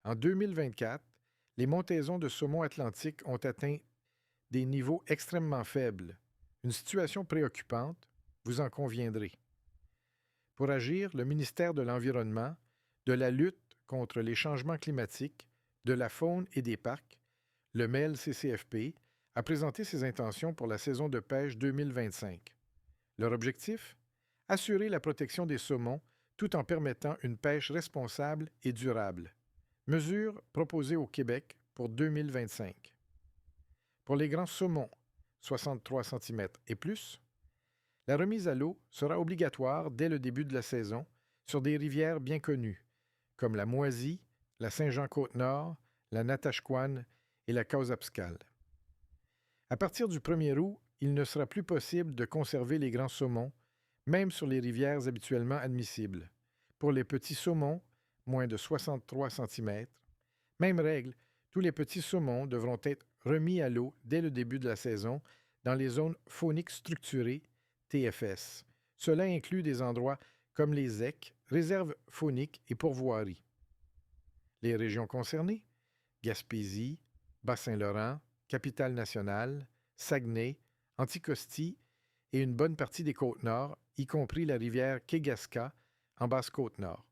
En 2024, les montaisons de saumon atlantique ont atteint des niveaux extrêmement faibles. Une situation préoccupante, vous en conviendrez. Pour agir, le ministère de l'Environnement, de la lutte contre les changements climatiques, de la faune et des parcs, le MEL-CCFP, a présenté ses intentions pour la saison de pêche 2025. Leur objectif? Assurer la protection des saumons tout en permettant une pêche responsable et durable. Mesures proposées au Québec pour 2025. Pour les grands saumons, 63 cm et plus, la remise à l'eau sera obligatoire dès le début de la saison sur des rivières bien connues, comme la Moisie, la Saint-Jean-Côte-Nord, la Natashquan et la Causapscale. À partir du 1er août, il ne sera plus possible de conserver les grands saumons, même sur les rivières habituellement admissibles. Pour les petits saumons, moins de 63 cm, même règle, tous les petits saumons devront être remis à l'eau dès le début de la saison dans les zones fauniques structurées, TFS. Cela inclut des endroits comme les EC, réserves fauniques et pourvoiries. Les régions concernées? Gaspésie, Bas-Saint-Laurent, Capitale-Nationale, Saguenay, Anticosti et une bonne partie des Côtes-Nord, y compris la rivière Kegaska en Basse-Côte-Nord.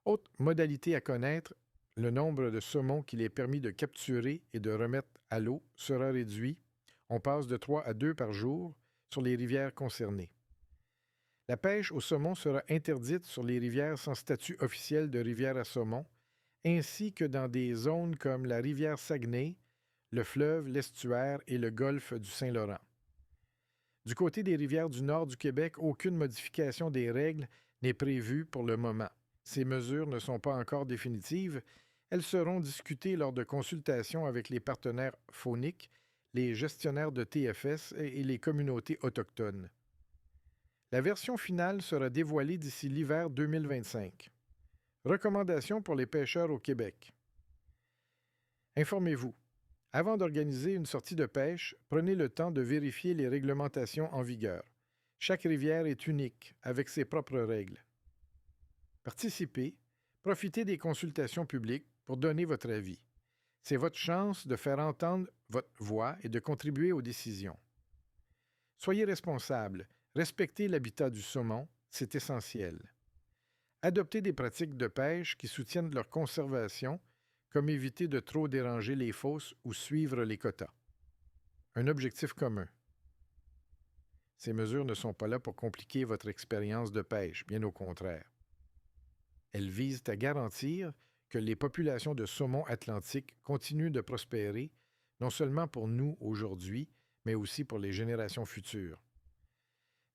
Autre modalité à connaître, le nombre de saumons qu'il est permis de capturer et de remettre à l'eau sera réduit. On passe de 3 à 2 par jour sur les rivières concernées. La pêche au saumon sera interdite sur les rivières sans statut officiel de rivière à saumon, ainsi que dans des zones comme la rivière Saguenay, le fleuve, l'estuaire et le golfe du Saint-Laurent. Du côté des rivières du nord du Québec, aucune modification des règles n'est prévue pour le moment. Ces mesures ne sont pas encore définitives. Elles seront discutées lors de consultations avec les partenaires fauniques, les gestionnaires de TFS et les communautés autochtones. La version finale sera dévoilée d'ici l'hiver 2025. Recommandations pour les pêcheurs au Québec. Informez-vous. Avant d'organiser une sortie de pêche, prenez le temps de vérifier les réglementations en vigueur. Chaque rivière est unique, avec ses propres règles. Participez, profitez des consultations publiques pour donner votre avis. C'est votre chance de faire entendre votre voix et de contribuer aux décisions. Soyez responsables, respectez l'habitat du saumon, c'est essentiel. Adoptez des pratiques de pêche qui soutiennent leur conservation, comme éviter de trop déranger les fosses ou suivre les quotas. Un objectif commun. Ces mesures ne sont pas là pour compliquer votre expérience de pêche, bien au contraire. Elles visent à garantir que les populations de saumon atlantique continuent de prospérer, non seulement pour nous aujourd'hui, mais aussi pour les générations futures.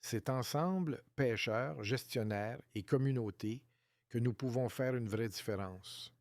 C'est ensemble, pêcheurs, gestionnaires et communautés, que nous pouvons faire une vraie différence.